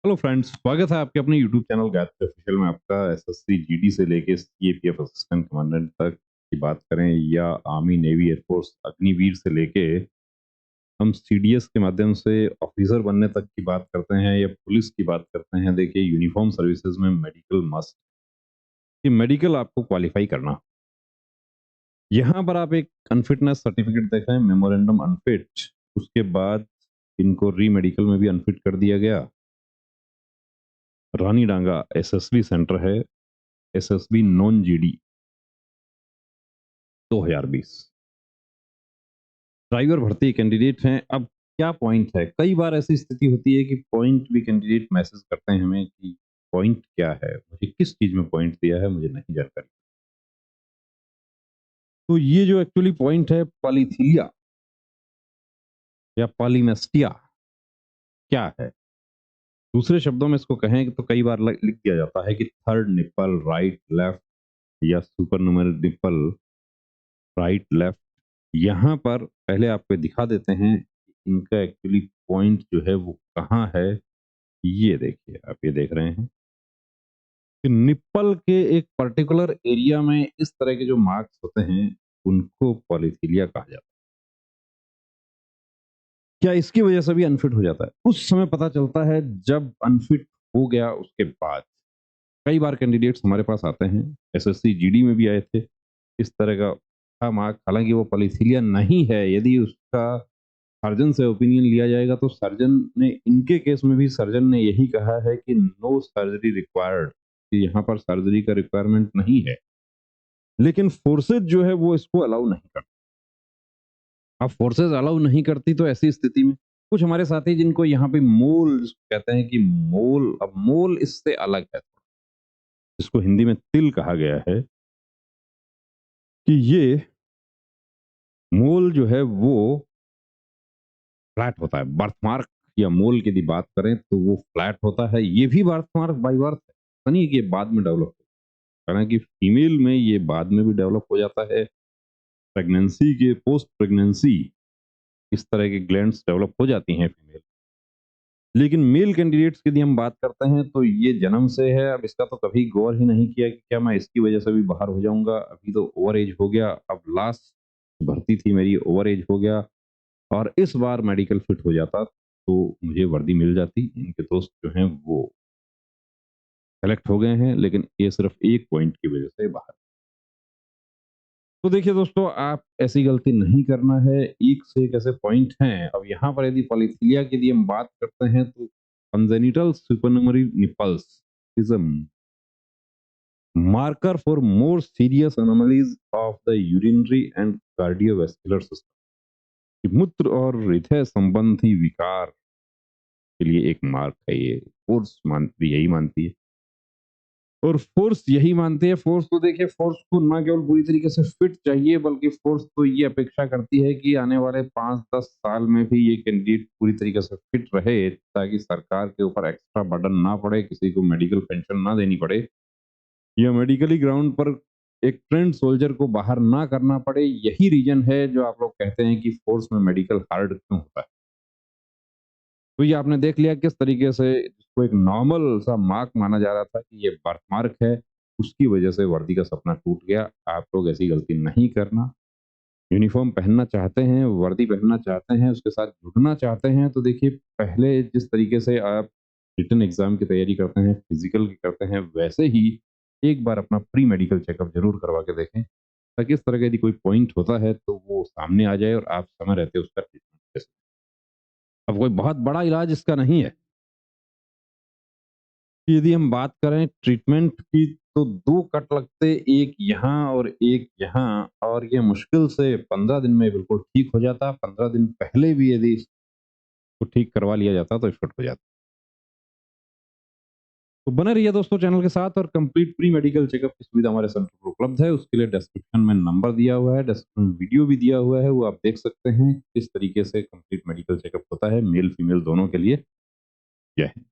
Hello friends, स्वागत है आपके अपने यूट्यूब चैनल गायत्री ऑफिशियल में। आपका एसएससी जीडी से लेके सीएपीएफ असिस्टेंट कमांडेंट तक की बात करें या आर्मी नेवी एयरफोर्स अग्निवीर से लेके हम सीडीएस के माध्यम से ऑफिसर बनने तक की बात करते हैं या पुलिस की बात करते हैं। देखिए, यूनिफॉर्म सर्विसेज में मेडिकल मस्ट, कि मेडिकल आपको क्वालिफाई करना। यहाँ पर आप एक अनफिटनेस सर्टिफिकेट देखें, मेमोरेंडम अनफिट, उसके बाद इनको री मेडिकल में भी अनफिट कर दिया गया। रानी डांगा एसएसबी सेंटर है, एसएसबी नॉन जीडी 2020। ड्राइवर भर्ती कैंडिडेट हैं। अब क्या पॉइंट है, कई बार ऐसी स्थिति होती है कि पॉइंट भी कैंडिडेट मैसेज करते हैं हमें कि पॉइंट क्या है, मुझे किस चीज में पॉइंट दिया है, मुझे नहीं जानकारी। तो ये जो एक्चुअली पॉइंट है, पॉलीथीलिया या पॉलीमेस्टिया क्या है, दूसरे शब्दों में इसको कहें तो कई बार लिख दिया जाता है कि थर्ड निपल राइट लेफ्ट या सुपरनुमरल निपल राइट लेफ्ट। यहाँ पर पहले आपको दिखा देते हैं कि इनका एक्चुअली पॉइंट जो है वो कहाँ है। ये देखिए, आप ये देख रहे हैं कि निप्पल के एक पर्टिकुलर एरिया में इस तरह के जो मार्क्स होते हैं उनको पॉलीथीलिया कहा जाता है। क्या इसकी वजह से भी अनफिट हो जाता है? उस समय पता चलता है जब अनफिट हो गया उसके बाद। कई बार कैंडिडेट्स हमारे पास आते हैं, एसएससी जीडी में भी आए थे, इस तरह का था मार्क, हालांकि वो पॉलीथीलिया नहीं है। यदि उसका सर्जन से ओपिनियन लिया जाएगा तो सर्जन ने, इनके केस में भी सर्जन ने यही कहा है कि नो सर्जरी रिक्वायर्ड, कि यहाँ पर सर्जरी का रिक्वायरमेंट नहीं है। लेकिन फोर्सेज जो है वो इसको अलाउ नहीं करती। अब फोर्सेज अलाउ नहीं करती तो ऐसी स्थिति में कुछ हमारे साथी जिनको यहाँ पे मोल कहते हैं कि मोल, अब मोल इससे अलग है, इसको हिंदी में तिल कहा गया है, कि ये मोल जो है वो फ्लैट होता है। बर्थमार्क या मोल की यदि बात करें तो वो फ्लैट होता है। ये भी बर्थमार्क बाई बर्थ है, ऐसा नहीं है कि ये बाद में डेवलप हो। हालांकि फीमेल में ये बाद में भी डेवलप हो जाता है, प्रेगनेंसी के पोस्ट प्रेगनेंसी इस तरह की ग्लैंड्स डेवलप हो जाती हैं फीमेल। लेकिन मेल कैंडिडेट्स की यदि हम बात करते हैं तो ये जन्म से है। अब इसका तो कभी गौर ही नहीं किया कि क्या मैं इसकी वजह से भी बाहर हो जाऊंगा, अभी तो ओवर एज हो गया, अब लास्ट भर्ती थी मेरी, ओवर एज हो गया और इस बार मेडिकल फिट हो जाता तो मुझे वर्दी मिल जाती। इनके दोस्त जो हैं वो सेलेक्ट हो गए हैं, लेकिन ये सिर्फ एक पॉइंट की वजह से बाहर। तो देखिए दोस्तों, आप ऐसी गलती नहीं करना है। एक से एक ऐसे पॉइंट हैं। अब यहाँ पर यदि पॉलीथीलिया की यदि हम बात करते हैं तो congenital supernumerary nipples is a marker for more serious anomalies of the urinary and cardiovascular system। मूत्र और हृदय संबंधी विकार के लिए एक मार्क है। ये फोर्स मानती, यही मानती है, और फोर्स यही मानती है। फोर्स तो देखिए, फोर्स को ना केवल पूरी तरीके से फिट चाहिए, बल्कि फोर्स तो ये अपेक्षा करती है कि आने वाले 5-10 साल में भी ये कैंडिडेट पूरी तरीके से फिट रहे, ताकि सरकार के ऊपर एक्स्ट्रा बर्डन ना पड़े, किसी को मेडिकल पेंशन ना देनी पड़े, या मेडिकली ग्राउंड पर एक ट्रेंड सोल्जर को बाहर ना करना पड़े। यही रीजन है जो आप लोग कहते हैं कि फोर्स में मेडिकल हार्ड क्यों होता है। तो ये आपने देख लिया किस तरीके से इसको एक नॉर्मल सा मार्क माना जा रहा था कि ये बर्थ मार्क है, उसकी वजह से वर्दी का सपना टूट गया। आप लोग ऐसी गलती नहीं करना। यूनिफॉर्म पहनना चाहते हैं, वर्दी पहनना चाहते हैं, उसके साथ जुड़ना चाहते हैं, तो देखिए, पहले जिस तरीके से आप रिटन एग्जाम की तैयारी करते हैं, फिजिकल की करते हैं, वैसे ही एक बार अपना प्री मेडिकल चेकअप जरूर करवा के देखें, ताकि इस तरह का यदि कोई पॉइंट होता है तो वो सामने आ जाए और आप समय रहते उसका ट्रीटमेंट ले सकें। अब कोई बहुत बड़ा इलाज इसका नहीं है। यदि हम बात करें ट्रीटमेंट की तो 2 कट लगते, एक यहाँ और एक यहाँ, और ये मुश्किल से 15 दिन में बिल्कुल ठीक हो जाता। 15 दिन पहले भी यदि इसको ठीक करवा लिया जाता तो फिट हो जाता। तो बने रहिए दोस्तों चैनल के साथ, और कंप्लीट प्री मेडिकल चेकअप की सुविधा हमारे सेंटर पर उपलब्ध है। उसके लिए डिस्क्रिप्शन में नंबर दिया हुआ है, डिस्क्रिप्शन में वीडियो भी दिया हुआ है, वो आप देख सकते हैं किस तरीके से कंप्लीट मेडिकल चेकअप होता है मेल फीमेल दोनों के लिए। जय हिंद।